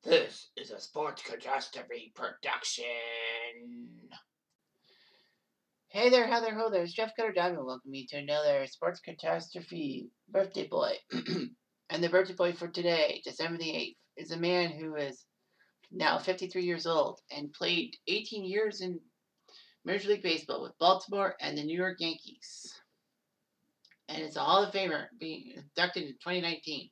This is a Sports Catastrophe production. Hey there, how there, ho there. It's Jeff Cutter welcome you to another Sports Catastrophe birthday boy. And the birthday boy for today, December the 8th, is a man who is now 53 years old and played 18 years in Major League Baseball with Baltimore and the New York Yankees. And is a Hall of Famer, being inducted in 2019.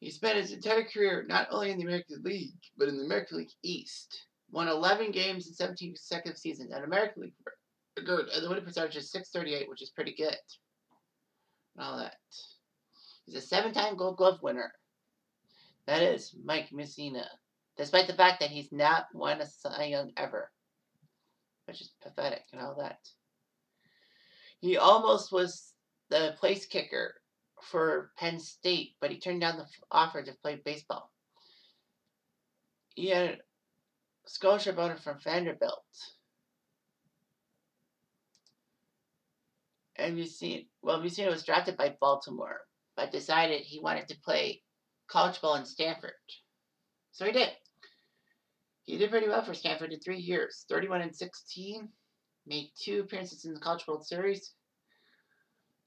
He spent his entire career not only in the American League, but in the American League East. Won 11 games in 17 consecutive seasons at American League record, and the winning percentage is .638, which is pretty good. And all that. He's a 7-time Gold Glove winner. That is Mike Mussina. Despite the fact that he's not won a Cy Young ever. Which is pathetic and all that. He almost was the place kicker for Penn State, but he turned down the offer to play baseball. He had a scholarship offer from Vanderbilt. And Mussina was drafted by Baltimore, but decided he wanted to play college ball in Stanford. So he did. He did pretty well for Stanford in 3 years. 31-16, made 2 appearances in the College World Series.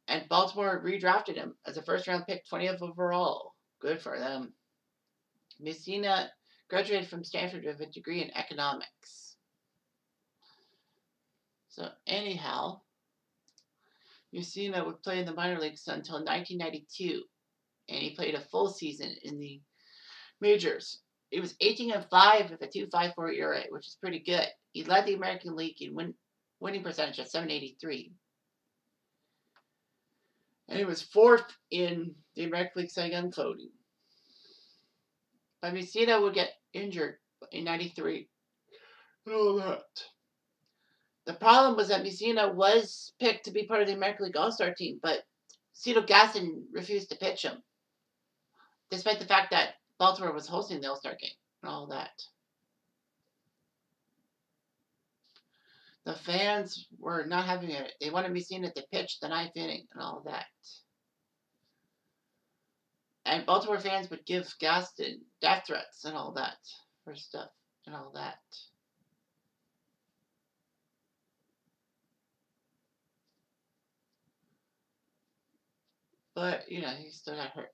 And Baltimore redrafted him as a first-round pick, 20th overall. Good for them. Mussina graduated from Stanford with a degree in economics. So anyhow, Mussina would play in the minor leagues until 1992, and he played a full season in the majors. He was 18-5 with a 2.54 ERA, which is pretty good. He led the American League in winning percentage at .783. And he was 4th in the American League Cy Young voting. But Mussina would get injured in '93 and all that. The problem was that Mussina was picked to be part of the American League All-Star team, but Cito Gaston refused to pitch him, despite the fact that Baltimore was hosting the All-Star game and all that. The fans were not having it. They wanted Mussina to pitch the 9th inning and all that. And Baltimore fans would give Gaston death threats and all that for stuff and all that. But, he still got hurt.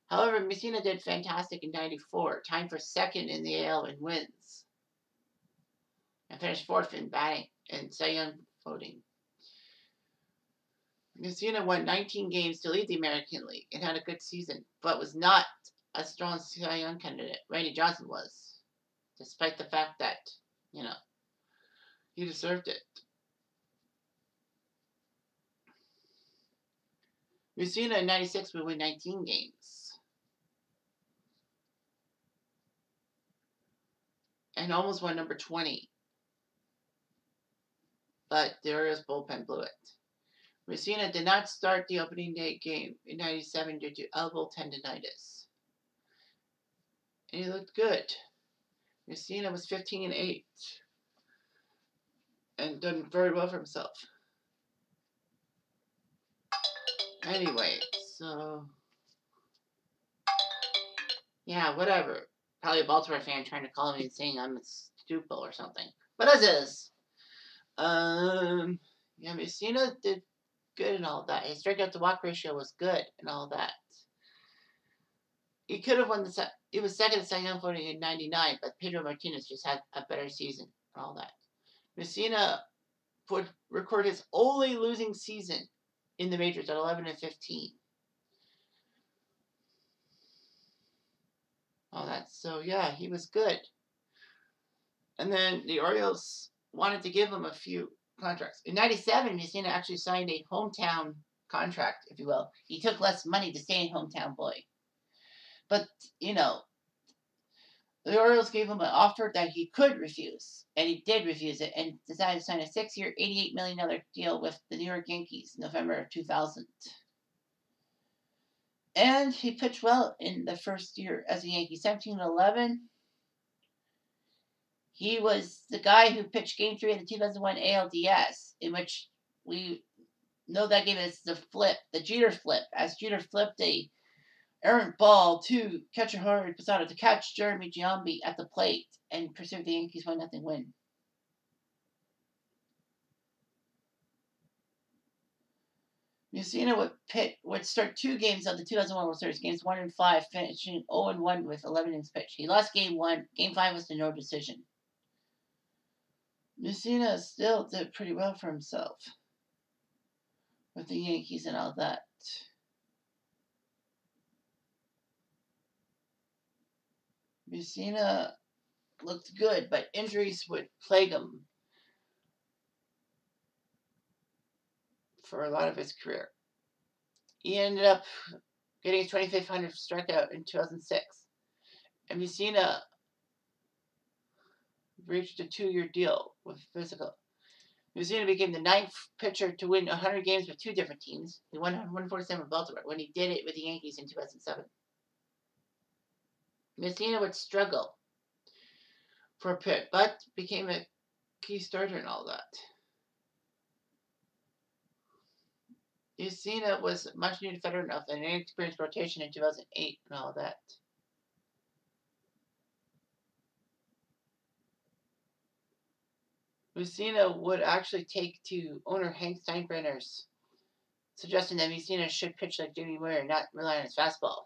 However, Mussina did fantastic in '94, timed for 2nd in the AL in wins. And finished 4th in batting and Cy Young voting. Mussina won 19 games to lead the American League and had a good season, but was not a strong Cy Young candidate. Randy Johnson was, despite the fact that, he deserved it. Mussina in '96 would win 19 games. And almost won number 20. But the Orioles bullpen blew it. Mussina did not start the opening day game in '97 due to elbow tendonitis. And he looked good. Mussina was 15-8 and done very well for himself. Anyway, so yeah, whatever. Probably a Baltimore fan trying to call me and saying I'm a stupid or something. But as is. Yeah, Mussina did good and all that. His strikeout to walk ratio was good and all that. He could have won he was 2nd in Cy Young voting in '99, but Pedro Martinez just had a better season and all that. Mussina would record his only losing season in the majors at 11-15. All that. So yeah, he was good. And then the Orioles wanted to give him a few contracts. In '97, Mussina actually signed a hometown contract, if you will. He took less money to stay in hometown boy. But, the Orioles gave him an offer that he could refuse. And he did refuse it and decided to sign a 6-year, $88 million deal with the New York Yankees in November of 2000. And he pitched well in the first year as a Yankee. 17-11. He was the guy who pitched Game 3 of the 2001 ALDS, in which we know that game is the flip, the Jeter flip, as Jeter flipped a errant ball to catcher Jorge Posada to catch Jeremy Giambi at the plate and pursue the Yankees 1-0 win. Mussina would start 2 games of the 2001 World Series, games 1 and 5, finishing 0-1 with 11 innings pitched. He lost game 1. Game 5 was the no decision. Mussina still did pretty well for himself with the Yankees and all that. Mussina looked good, but injuries would plague him for a lot of his career. He ended up getting his 25th 100th strikeout in 2006. And Mussina reached a 2-year deal with Physical. Mussina became the 9th pitcher to win 100 games with 2 different teams. He won 147 with Baltimore when he did it with the Yankees in 2007. Mussina would struggle for a bit, but became a key starter and all that. Mussina was a much needed veteran of an inexperienced rotation in 2008 and all that. Mussina would actually take to owner Hank Steinbrenner's suggesting that Mussina should pitch like Jimmy Moyer, not rely on his fastball.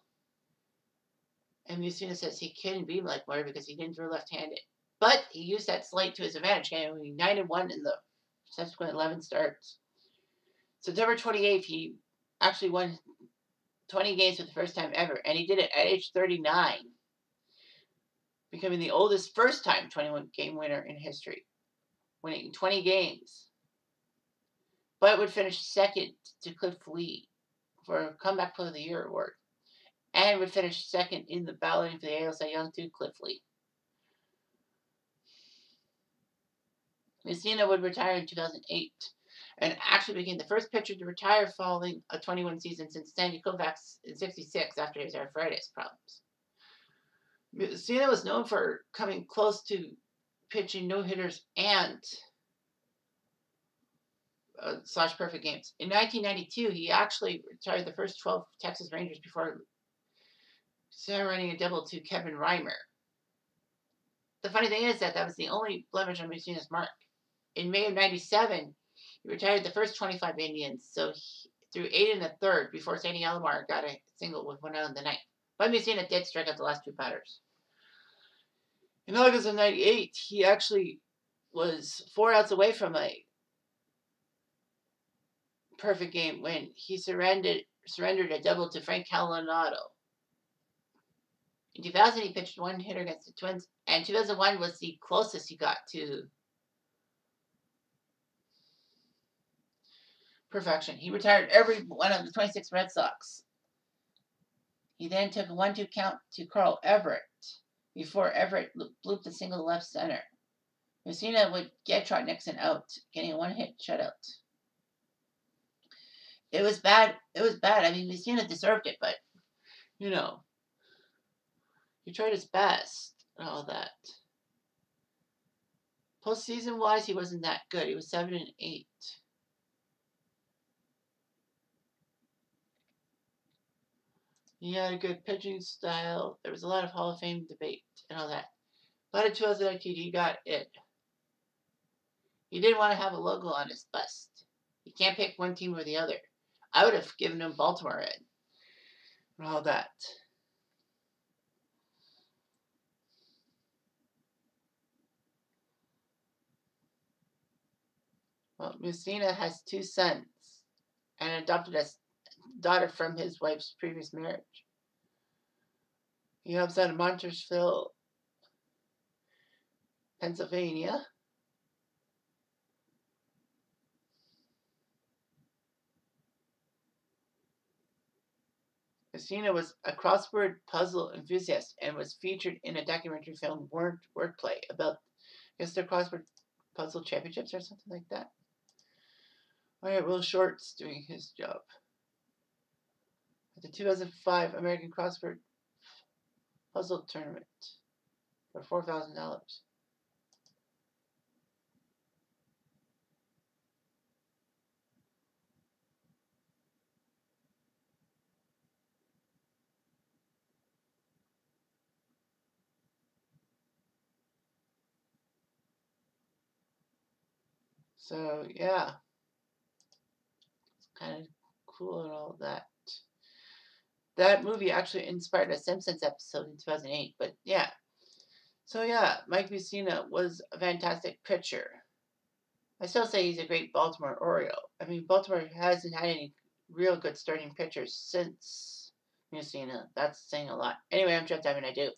And Mussina says he couldn't be like Moyer because he didn't throw left-handed. But he used that slight to his advantage, getting 9-1 in the subsequent 11 starts. September 28th, he actually won 20 games for the first time ever, and he did it at age 39, becoming the oldest first-time 21-game winner in history, winning 20 games. But would finish second to Cliff Lee for a Comeback Player of the Year award, and would finish second in the balloting for the AL Cy Young to Cliff Lee. Mussina would retire in 2008 and actually became the first pitcher to retire following a 21 season since Sandy Koufax in '66 after his arthritis problems. Mussina was known for coming close to pitching no-hitters and slash perfect games. In 1992, he actually retired the first 12 Texas Rangers before running a double to Kevin Reimer. The funny thing is that was the only blemish on Mussina's mark. In May of '97, he retired the first 25 Indians, so he threw 8 1/3 before Sandy Alomar got a single with 1 out in the 9th. But Mussina did strike out the last 2 batters. In August of '98, he actually was 4 outs away from a perfect game when he surrendered a double to Frank Calinado. In 2000, he pitched 1 hitter against the Twins, and 2001 was the closest he got to perfection. He retired every one of the 26 Red Sox. He then took a 1-2 count to Carl Everett before Everett blooped a single to left center. Mussina would get Trot Nixon out, getting a 1-hit shutout. It was bad. I mean, Mussina deserved it, but, you know, he tried his best and all that. Postseason-wise, he wasn't that good. He was 7-8. He had a good pitching style. There was a lot of Hall of Fame debate and all that. But in 2019, he got it. He didn't want to have a logo on his bust. He can't pick one team or the other. I would have given him Baltimore Red and all that. Well, Mussina has 2 sons and adopted a daughter from his wife's previous marriage. He helps out in Montoursville, Pennsylvania. Mussina was a crossword puzzle enthusiast and was featured in a documentary film, Wordplay, about, I guess, the crossword puzzle championships or something like that. Alright, Will Short's doing his job. At the 2005 American Crossword Puzzle Tournament for $4,000. So, yeah. It's kind of cool and all that. That movie actually inspired a Simpsons episode in 2008, but yeah. So, yeah, Mike Mussina was a fantastic pitcher. I still say he's a great Baltimore Oriole. I mean, Baltimore hasn't had any real good starting pitchers since Mussina. That's saying a lot. Anyway, I'm Jeff Diamond. I do.